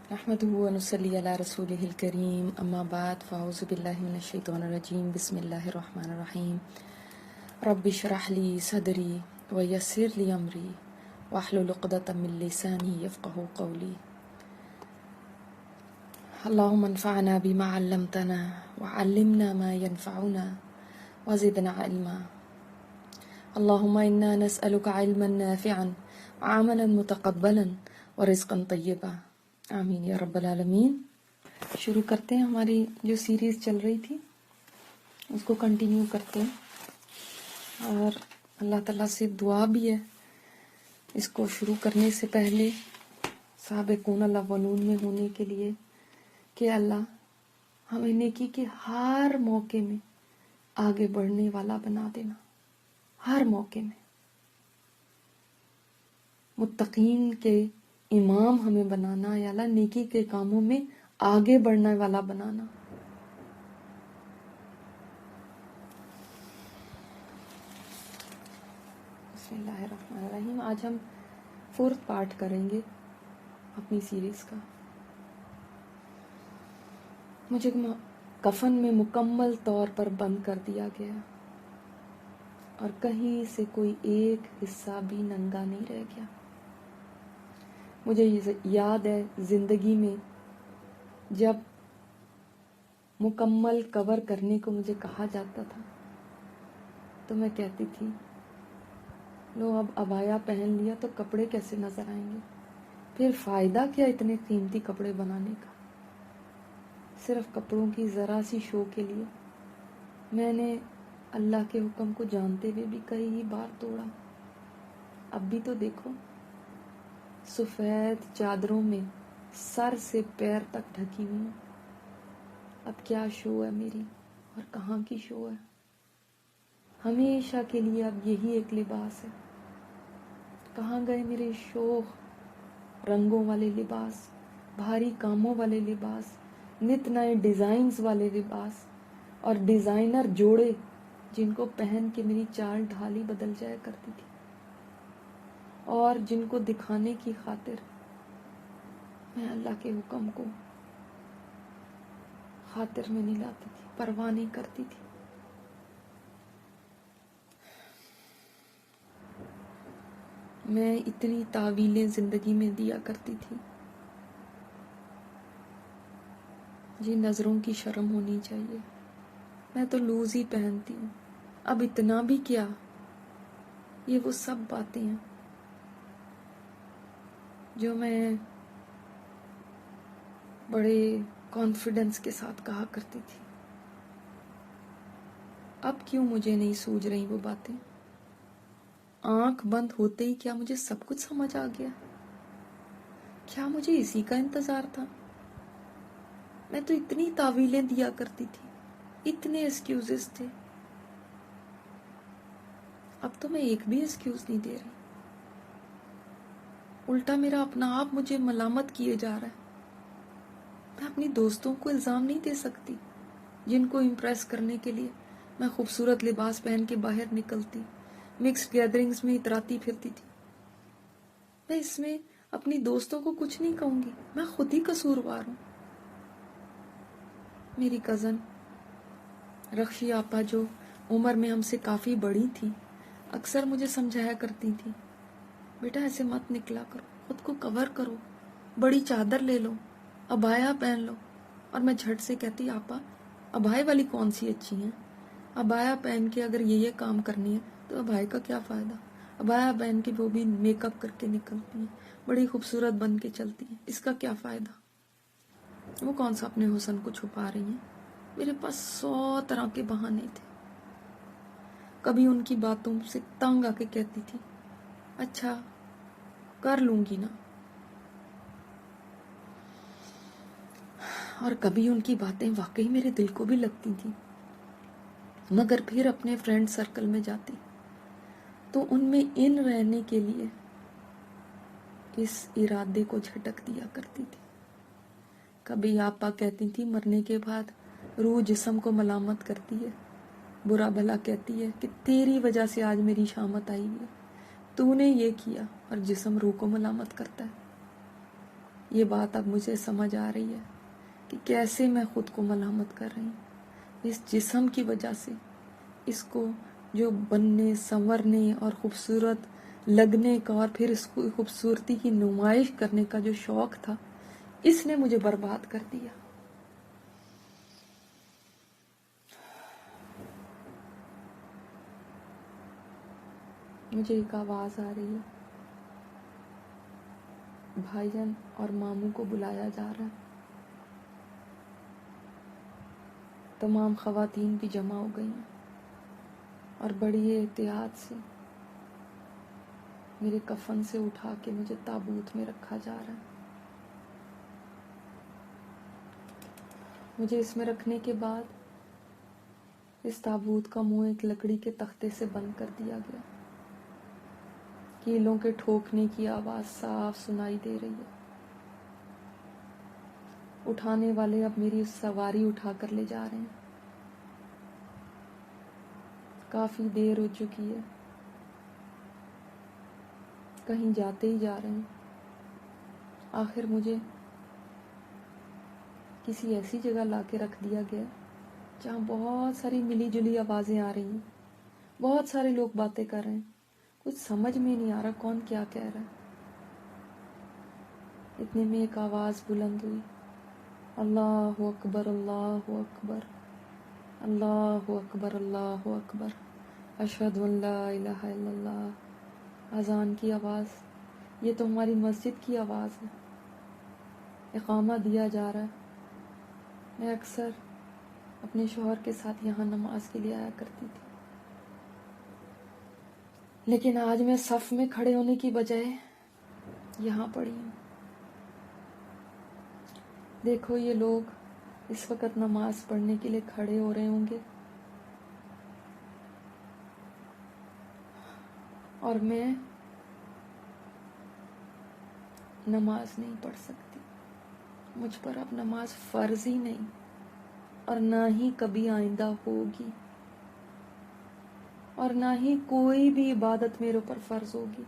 نحمده ونصلي على رسوله الكريم أما بعد فأعوذ بالله من الشيطان الرجيم بسم الله الرحمن الرحيم رب اشرح لي صدري ويسر لي أمري واحلل عقدة من لساني يفقهوا قولي اللهم انفعنا بما علمتنا وعلمنا ما ينفعنا وزدنا علما اللهم إنا نسألك علما نافعا وعملا متقبلا ورزقا طيبا آمین یا رب العالمین۔ شروع کرتے ہیں، ہماری جو سیریز چل رہی تھی اس کو کنٹینیو کرتے ہیں، اور اللہ تعالیٰ سے دعا بھی ہے اس کو شروع کرنے سے پہلے سابقون الاولون میں ہونے کے لیے کہ اللہ ہمیں نیکی کے ہر موقع میں آگے بڑھنے والا بنا دینا، ہر موقع میں متقین کے امام ہمیں بنانا، یا اللہ نیکی کے کاموں میں آگے بڑھنے والا بنانا۔ بسم اللہ الرحمن الرحیم۔ آج ہم 4th پارٹ کریں گے اپنی سیریز کا۔ مجھے کفن میں مکمل طور پر بند کر دیا گیا اور کہیں سے کوئی ایک حصہ بھی ننگا نہیں رہ گیا۔ مجھے یاد ہے زندگی میں جب مکمل کور کرنے کو مجھے کہا جاتا تھا تو میں کہتی تھی لو اب عبایا پہن لیا تو کپڑے کیسے نظر آئیں گے، پھر فائدہ کیا اتنے قیمتی کپڑے بنانے کا، صرف کپڑوں کی ذرا سی شو کے لیے میں نے اللہ کے حکم کو جانتے ہوئے بھی کئی بار توڑا۔ اب بھی تو دیکھو، سفید چادروں میں سر سے پیر تک ڈھکی ہوئی ہوں۔ اب کیا شو ہے میری، اور کہاں کی شو ہے؟ ہمیشہ کے لیے اب یہی ایک لباس ہے۔ کہاں گئے میرے شوق رنگوں والے لباس، بھاری کاموں والے لباس، نت نئے ڈیزائنز والے لباس اور ڈیزائنر جوڑے جن کو پہن کے میری چال ڈھال ہی بدل جایا کرتی تھی، اور جن کو دکھانے کی خاطر میں اللہ کے حکم کو خاطر میں نہیں لاتی تھی، پرواہ نہیں کرتی تھی۔ میں اتنی تعویلیں زندگی میں دیا کرتی تھی جی نظروں کی شرم ہونی چاہیے۔ میں تو لوز ہی پہنتی ہوں، اب اتنا بھی کیا، یہ وہ سب باتیں ہیں جو میں بڑے کانفیڈنس کے ساتھ کہا کرتی تھی۔ اب کیوں مجھے نہیں سوجھ رہی وہ باتیں؟ آنکھ بند ہوتے ہی کیا مجھے سب کچھ سمجھ آ گیا؟ کیا مجھے اسی کا انتظار تھا؟ میں تو اتنی تعویلیں دیا کرتی تھی، اتنے ایکسکیوزز تھے، اب تو میں ایک بھی ایکسکیوز نہیں دے رہی، الٹا میرا اپنا آپ مجھے ملامت کیے جا رہا ہے۔ میں اپنی دوستوں کو الزام نہیں دے سکتی جن کو امپریس کرنے کے لیے میں خوبصورت لباس پہن کے باہر نکلتی، مکسڈ گیدرنگز میں اتراتی پھرتی تھی۔ میں اس میں اپنی دوستوں کو کچھ نہیں کہوں گی، میں خود ہی قصوروار ہوں۔ میری کزن رخشی آپا جو عمر میں ہم سے کافی بڑی تھی، اکثر مجھے سمجھایا کرتی تھی بیٹا ایسے مت نکلا کرو، خود کو کور کرو، بڑی چادر لے لو، عبایا پہن لو۔ اور میں جھٹ سے کہتی آپا عبایا والی کون سی اچھی ہیں، عبایا پہن کے اگر یہ کام کرنی ہے تو عبایا کا کیا فائدہ، عبایا پہن کے وہ بھی میک اپ کر کے نکلتی ہیں، بڑی خوبصورت بن کے چلتی ہیں، اس کا کیا فائدہ، وہ کون سا اپنے حسن کو چھپا رہی ہیں۔ میرے پاس 100 طرح کے بہانے تھے۔ کبھی ان کی باتوں سے تنگ آ کے کہتی تھی اچھا کر لوں گی نا، اور کبھی ان کی باتیں واقعی میرے دل کو بھی لگتی تھی، مگر پھر اپنے فرینڈ سرکل میں جاتی تو ان میں ان رہنے کے لیے اس ارادے کو جھٹک دیا کرتی تھی۔ کبھی آپا کہتی تھی مرنے کے بعد روح جسم کو ملامت کرتی ہے، برا بھلا کہتی ہے کہ تیری وجہ سے آج میری شامت آئی ہے، تو نے یہ کیا، اور جسم روح کو ملامت کرتا ہے۔ یہ بات اب مجھے سمجھ آ رہی ہے کہ کیسے میں خود کو ملامت کر رہی ہوں اس جسم کی وجہ سے. اس کو جو بننے سنورنے اور خوبصورت لگنے کا اور پھر اس کو خوبصورتی کی نمائش کرنے کا جو شوق تھا، اس نے مجھے برباد کر دیا. مجھے ایک آواز آ رہی ہے، بھائی جان اور ماموں کو بلایا جا رہا ہے. تمام خواتین بھی جمع ہو گئی ہیں اور بڑی احتیاط سے میرے کفن سے اٹھا کے مجھے تابوت میں رکھا جا رہا ہے. مجھے اس میں رکھنے کے بعد اس تابوت کا منہ ایک لکڑی کے تختے سے بند کر دیا گیا. کیلوں کے ٹھوکنے کی آواز صاف سنائی دے رہی ہے. اٹھانے والے اب میری سواری اٹھا کر لے جا رہے ہیں. کافی دیر ہو چکی ہے، کہیں جاتے ہی جا رہے ہیں. آخر مجھے کسی ایسی جگہ لا کے رکھ دیا گیا جہاں بہت ساری ملی جلی آوازیں آ رہی ہیں، بہت سارے لوگ باتیں کر رہے ہیں. کچھ سمجھ میں نہیں آ رہا کون کیا کہہ رہا ہے. اتنے میں ایک آواز بلند ہوئی، اللہ اکبر اللہ اکبر، اللہ اکبر اللہ اکبر، اشہد ان لا الہ الا اللہ. اذان کی آواز. یہ تو ہماری مسجد کی آواز ہے. اقامہ دیا جا رہا ہے. میں اکثر اپنے شوہر کے ساتھ یہاں نماز کے لیے آیا کرتی تھی، لیکن آج میں صف میں کھڑے ہونے کی بجائے یہاں پڑی ہوں. دیکھو یہ لوگ اس وقت نماز پڑھنے کے لیے کھڑے ہو رہے ہوں گے اور میں نماز نہیں پڑھ سکتی. مجھ پر اب نماز فرض ہی نہیں اور نہ ہی کبھی آئندہ ہوگی، اور نہ ہی کوئی بھی عبادت میرے اوپر فرض ہوگی،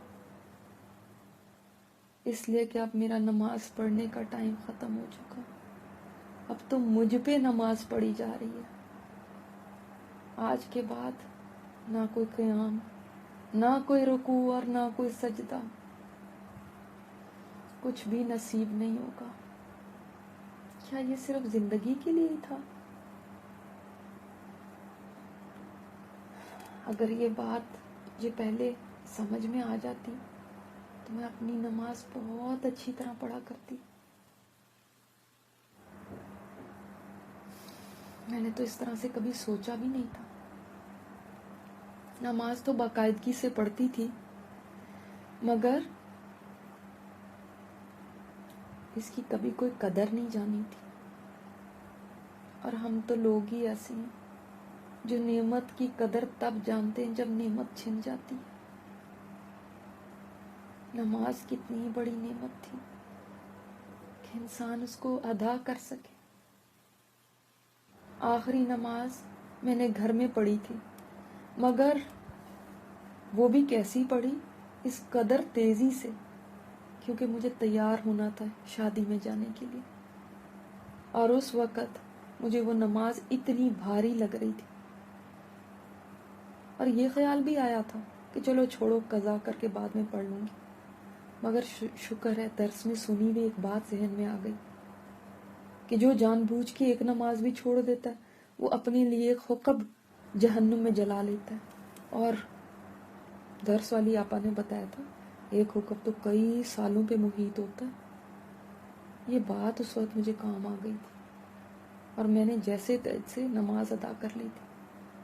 اس لیے کہ اب میرا نماز پڑھنے کا ٹائم ختم ہو چکا. اب تو مجھ پہ نماز پڑھی جا رہی ہے. آج کے بعد نہ کوئی قیام، نہ کوئی رکوع اور نہ کوئی سجدہ، کچھ بھی نصیب نہیں ہوگا. کیا یہ صرف زندگی کے لیے ہی تھا؟ اگر یہ بات مجھے پہلے سمجھ میں آ جاتی تو میں اپنی نماز بہت اچھی طرح پڑھا کرتی. میں نے تو اس طرح سے کبھی سوچا بھی نہیں تھا. نماز تو باقاعدگی سے پڑھتی تھی، مگر اس کی کبھی کوئی قدر نہیں جانی تھی. اور ہم تو لوگ ہی ایسے ہیں جو نعمت کی قدر تب جانتے ہیں جب نعمت چھن جاتی ہے. نماز کتنی بڑی نعمت تھی کہ انسان اس کو ادا کر سکے. آخری نماز میں نے گھر میں پڑھی تھی، مگر وہ بھی کیسی پڑھی، اس قدر تیزی سے، کیونکہ مجھے تیار ہونا تھا شادی میں جانے کے لیے. اور اس وقت مجھے وہ نماز اتنی بھاری لگ رہی تھی اور یہ خیال بھی آیا تھا کہ چلو چھوڑو، قضا کر کے بعد میں پڑھ لوں گی. مگر شکر ہے درس میں سنی ہوئی ایک بات ذہن میں آ گئی کہ جو جان بوجھ کے ایک نماز بھی چھوڑ دیتا ہے وہ اپنے لیے ایک حقب جہنم میں جلا لیتا ہے. اور درس والی آپا نے بتایا تھا ایک حقب تو کئی سالوں پہ محیط ہوتا ہے. یہ بات اس وقت مجھے کام آ گئی تھی اور میں نے جیسے تیسے نماز ادا کر لی تھی.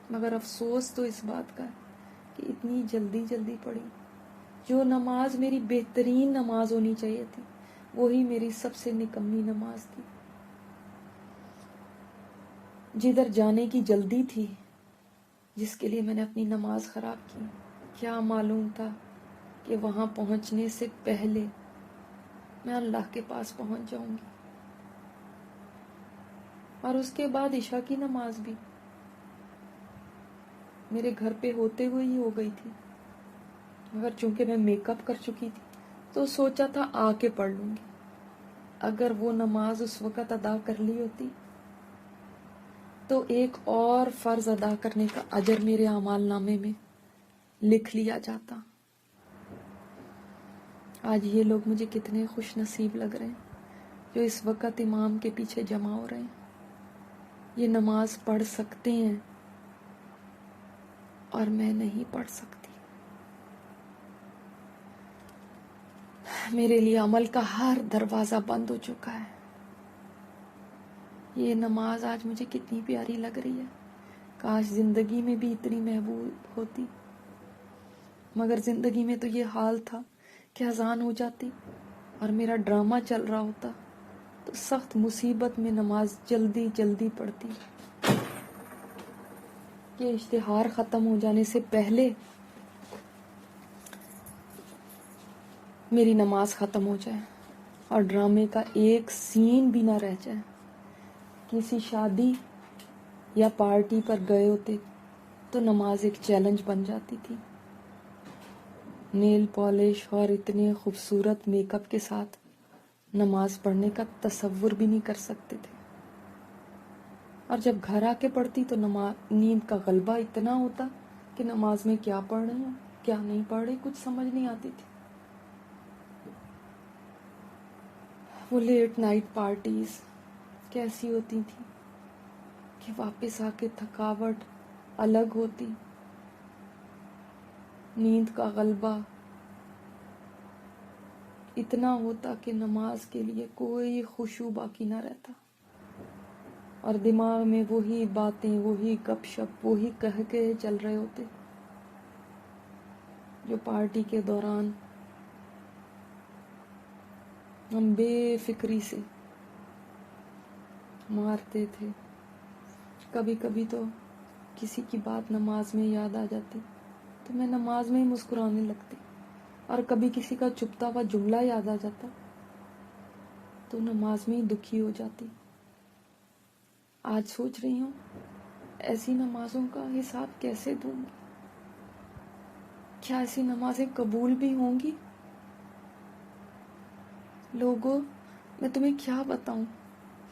مگر افسوس تو اس بات کا ہے کہ اتنی جلدی جلدی پڑھی. جو نماز میری بہترین نماز ہونی چاہیے تھی وہی میری سب سے نکمی نماز تھی. جدھر جانے کی جلدی تھی، جس کے لیے میں نے اپنی نماز خراب کی، کیا معلوم تھا کہ وہاں پہنچنے سے پہلے میں اللہ کے پاس پہنچ جاؤں گی. اور اس کے بعد عشاء کی نماز بھی میرے گھر پہ ہوتے ہوئے ہی ہو گئی تھی، مگر چونکہ میں میک اپ کر چکی تھی تو سوچا تھا آ کے پڑھ لوں گی. اگر وہ نماز اس وقت ادا کر لی ہوتی تو ایک اور فرض ادا کرنے کا اجر میرے اعمال نامے میں لکھ لیا جاتا۔ آج یہ لوگ مجھے کتنے خوش نصیب لگ رہے ہیں جو اس وقت امام کے پیچھے جمع ہو رہے ہیں، یہ نماز پڑھ سکتے ہیں اور میں نہیں پڑھ سکتی۔ میرے لیے عمل کا ہر دروازہ بند ہو چکا ہے۔ یہ نماز آج مجھے کتنی پیاری لگ رہی ہے، کاش زندگی میں بھی اتنی محبوب ہوتی، مگر زندگی میں تو یہ حال تھا کہ اذان ہو جاتی اور میرا ڈرامہ چل رہا ہوتا تو سخت مصیبت میں نماز جلدی جلدی پڑھتی کہ اشتہار ختم ہو جانے سے پہلے میری نماز ختم ہو جائے اور ڈرامے کا ایک سین بھی نہ رہ جائے۔ کسی شادی یا پارٹی پر گئے ہوتے تو نماز ایک چیلنج بن جاتی تھی، نیل پالش اور اتنے خوبصورت میک اپ کے ساتھ نماز پڑھنے کا تصور بھی نہیں کر سکتے تھے، اور جب گھر آ کے پڑھتی تو نیند کا غلبہ اتنا ہوتا کہ نماز میں کیا پڑھ رہے ہیں کیا نہیں پڑھ رہے کچھ سمجھ نہیں آتی تھی۔ وہ لیٹ نائٹ پارٹیز کیسی ہوتی تھی کہ واپس آ کے تھکاوٹ الگ ہوتی، نیند کا غلبہ اتنا ہوتا کہ نماز کے لیے کوئی خشوع باقی نہ رہتا، اور دماغ میں وہی باتیں، وہی گپ شپ، وہی کہہ کے چل رہے ہوتے جو پارٹی کے دوران ہم بے فکری سے مارتے تھے۔ کبھی کبھی تو کسی کی بات نماز میں یاد آ جاتی تو میں نماز میں ہی مسکرانے لگتی، اور کبھی کسی کا چپتا ہوا جملہ یاد آ جاتا تو نماز میں ہی دکھی ہو جاتی۔ آج سوچ رہی ہوں ایسی نمازوں کا حساب کیسے دوں گی؟ کیا ایسی نمازیں قبول بھی ہوں گی؟ لوگوں، میں تمہیں کیا بتاؤں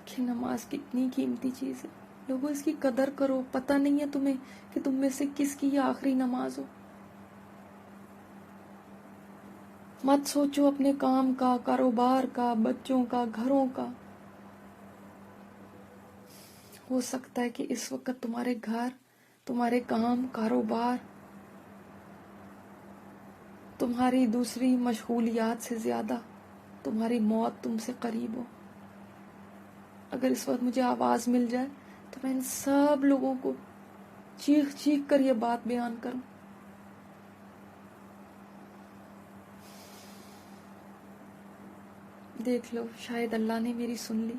کہ نماز کتنی قیمتی چیز ہے۔ لوگوں، اس کی قدر کرو، پتہ نہیں ہے تمہیں کہ تم میں سے کس کی یہ آخری نماز ہو۔ مت سوچو اپنے کام کا، کاروبار کا، بچوں کا، گھروں کا۔ ہو سکتا ہے کہ اس وقت تمہارے گھر، تمہارے کام، کاروبار، تمہاری دوسری مشغولیات سے زیادہ تمہاری موت تم سے قریب ہو۔ اگر اس وقت مجھے آواز مل جائے تو میں ان سب لوگوں کو چیخ چیخ کر یہ بات بیان کروں۔ دیکھ لو، شاید اللہ نے میری سن لی۔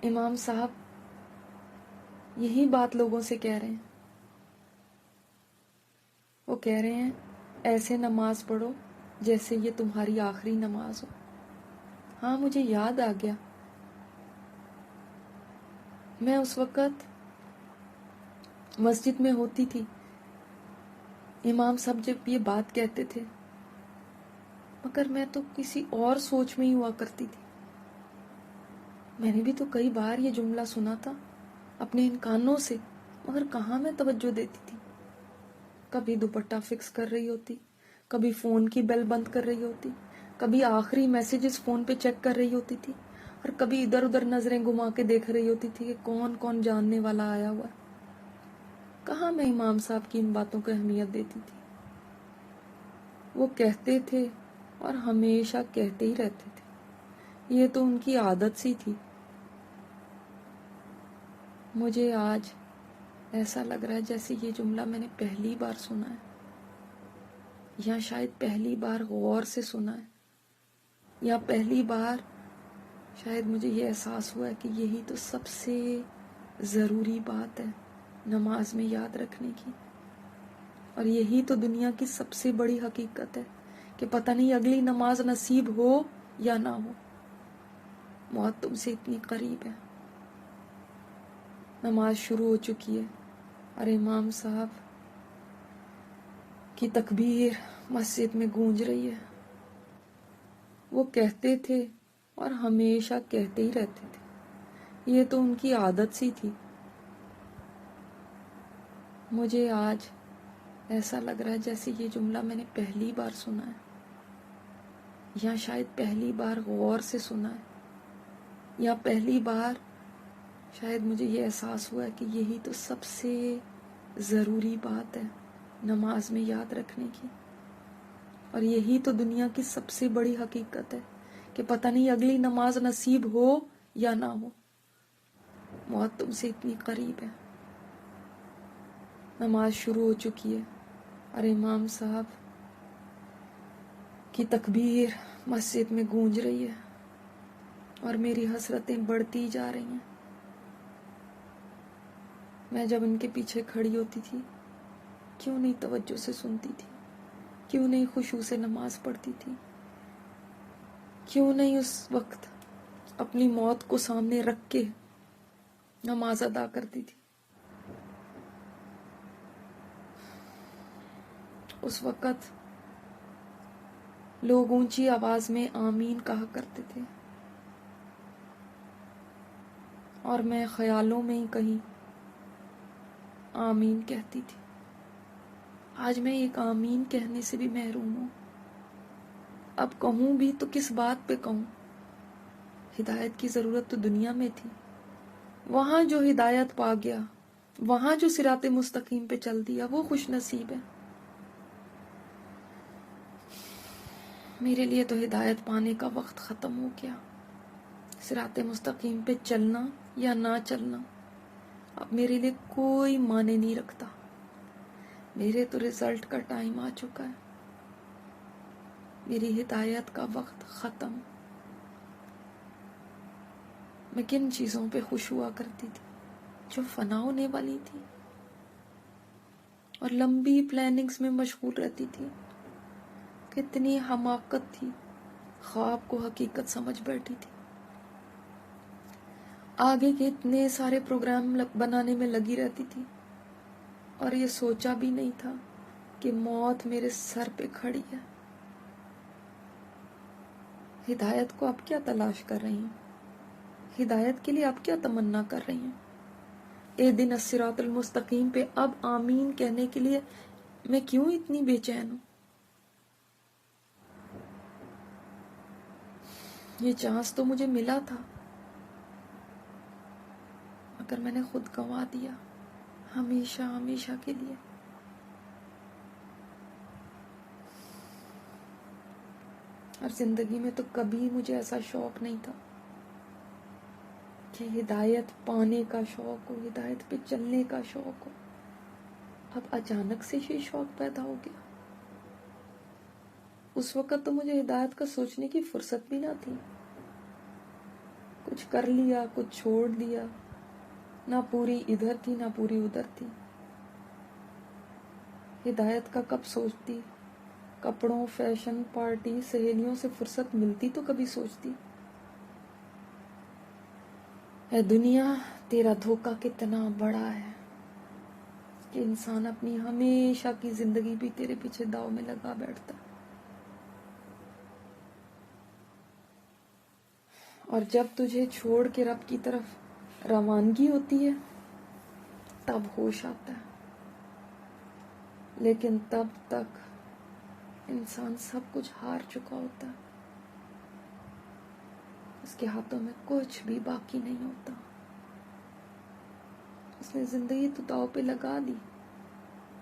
امام صاحب یہی بات لوگوں سے کہہ رہے ہیں۔ وہ کہہ رہے ہیں ایسے نماز پڑھو جیسے یہ تمہاری آخری نماز ہو۔ ہاں، مجھے یاد آ گیا، میں اس وقت مسجد میں ہوتی تھی، امام صاحب جب یہ بات کہتے تھے، مگر میں تو کسی اور سوچ میں ہی ہوا کرتی تھی۔ میں نے بھی تو کئی بار یہ جملہ سنا تھا اپنے ان کانوں سے، مگر کہاں میں توجہ دیتی تھی۔ کبھی دوپٹہ فکس کر رہی ہوتی، کبھی فون کی بیل بند کر رہی ہوتی، کبھی آخری میسیجز فون پہ چیک کر رہی ہوتی تھی، اور کبھی ادھر ادھر نظریں گھما کے دیکھ رہی ہوتی تھی کہ کون کون جاننے والا آیا ہوا ہے۔ کہاں میں امام صاحب کی ان باتوں کو اہمیت دیتی تھی۔ وہ کہتے تھے اور ہمیشہ کہتے ہی رہتے تھے، یہ تو ان کی عادت سی تھی۔ مجھے آج ایسا لگ رہا ہے جیسے یہ جملہ میں نے پہلی بار سنا ہے، یا شاید پہلی بار غور سے سنا ہے، یا پہلی بار شاید مجھے یہ احساس ہوا ہے کہ یہی تو سب سے ضروری بات ہے نماز میں یاد رکھنے کی، اور یہی تو دنیا کی سب سے بڑی حقیقت ہے کہ پتہ نہیں اگلی نماز نصیب ہو یا نہ ہو، موت تم سے اتنی قریب ہے۔ نماز شروع ہو چکی ہے اور امام صاحب کی تکبیر مسجد میں گونج رہی ہے۔ وہ کہتے تھے اور ہمیشہ کہتے ہی رہتے تھے، یہ تو ان کی عادت سی تھی۔ مجھے آج ایسا لگ رہا ہے جیسے یہ جملہ میں نے پہلی بار سنا ہے، یا شاید پہلی بار غور سے سنا ہے، یا پہلی بار شاید مجھے یہ احساس ہوا ہے کہ یہی تو سب سے ضروری بات ہے نماز میں یاد رکھنے کی، اور یہی تو دنیا کی سب سے بڑی حقیقت ہے کہ پتہ نہیں اگلی نماز نصیب ہو یا نہ ہو، موت تم سے اتنی قریب ہے۔ نماز شروع ہو چکی ہے اور امام صاحب کی تکبیر مسجد میں گونج رہی ہے اور میری حسرتیں بڑھتی جا رہی ہیں۔ میں جب ان کے پیچھے کھڑی ہوتی تھی کیوں نہیں توجہ سے سنتی تھی، کیوں نہیں خشوع سے نماز پڑھتی تھی، کیوں نہیں اس وقت اپنی موت کو سامنے رکھ کے نماز ادا کرتی تھی۔ اس وقت لوگ اونچی آواز میں آمین کہا کرتے تھے اور میں خیالوں میں ہی کہیں آمین کہتی تھی۔ آج میں ایک آمین کہنے سے بھی محروم ہوں۔ اب کہوں بھی تو کس بات پہ کہوں؟ ہدایت کی ضرورت تو دنیا میں تھی، وہاں جو ہدایت پا گیا، وہاں جو صراط مستقیم پہ چل دیا، وہ خوش نصیب ہے۔ میرے لیے تو ہدایت پانے کا وقت ختم ہو گیا۔ صراط مستقیم پہ چلنا یا نہ چلنا اب میرے لیے کوئی معنی نہیں رکھتا۔ میرے تو رزلٹ کا ٹائم آ چکا ہے، میری ہدایت کا وقت ختم۔ میں کن چیزوں پہ خوش ہوا کرتی تھی جو فنا ہونے والی تھی، اور لمبی پلاننگز میں مشغول رہتی تھی۔ کتنی حماقت تھی، خواب کو حقیقت سمجھ بیٹھی تھی۔ آگے کے اتنے سارے پروگرام بنانے میں لگی رہتی تھی، اور یہ سوچا بھی نہیں تھا کہ موت میرے سر پہ کھڑی ہے۔ ہدایت کو اب کیا تلاش کر رہی ہیں؟ ہدایت کے لیے اب کیا تمنا کر رہی ہیں؟ اہدنا الصراط المستقیم پہ اب آمین کہنے کے لیے میں کیوں اتنی بے چین ہوں؟ یہ چانس تو مجھے ملا تھا، مگر میں نے خود گنوا دیا، ہمیشہ ہمیشہ کے لیے۔ اور زندگی میں تو کبھی مجھے ایسا شوق نہیں تھا کہ ہدایت پانے کا شوق ہو، ہدایت پہ چلنے کا شوق ہو۔ اب اچانک سے یہ شوق پیدا ہو گیا۔ اس وقت تو مجھے ہدایت کا سوچنے کی فرصت بھی نہ تھی، کچھ کر لیا، کچھ چھوڑ دیا، نہ پوری ادھر تھی نہ پوری ادھر تھی۔ ہدایت کا کب سوچتی؟ کپڑوں، فیشن، پارٹی، سہیلیوں سے فرصت ملتی تو کبھی سوچتی۔ اے دنیا، تیرا دھوکہ کتنا بڑا ہے کہ انسان اپنی ہمیشہ کی زندگی بھی تیرے پیچھے داؤ میں لگا بیٹھتا ہے۔ اور جب تجھے چھوڑ کے رب کی طرف روانگی ہوتی ہے تب ہوش آتا ہے، لیکن تب تک انسان سب کچھ ہار چکا ہوتا ہے، اس کے ہاتھوں میں کچھ بھی باقی نہیں ہوتا۔ اس نے زندگی تو داؤ پہ لگا دی،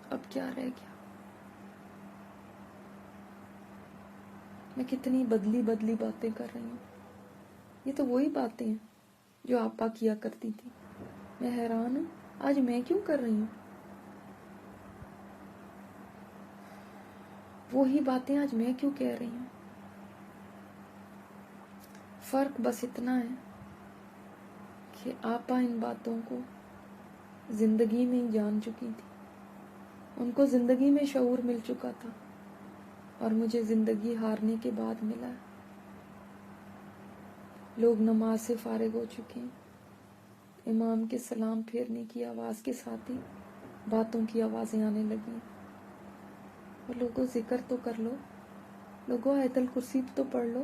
اب کیا رہ گیا؟ میں کتنی بدلی بدلی باتیں کر رہی ہوں، یہ تو وہی باتیں ہیں جو آپا کیا کرتی تھی۔ میں حیران ہوں آج میں کیوں کر رہی ہوں؟ وہی باتیں آج میں کیوں کہہ رہی ہوں؟ فرق بس اتنا ہے کہ آپا ان باتوں کو زندگی میں ہی جان چکی تھی، ان کو زندگی میں شعور مل چکا تھا، اور مجھے زندگی ہارنے کے بعد ملا ہے۔ لوگ نماز سے فارغ ہو چکے ہیں، امام کے سلام پھیرنے کی آواز کے ساتھ ہی باتوں کی آوازیں آنے لگی، اور لوگوں ذکر تو کر لو، لوگوں آیت الکرسی تو پڑھ لو،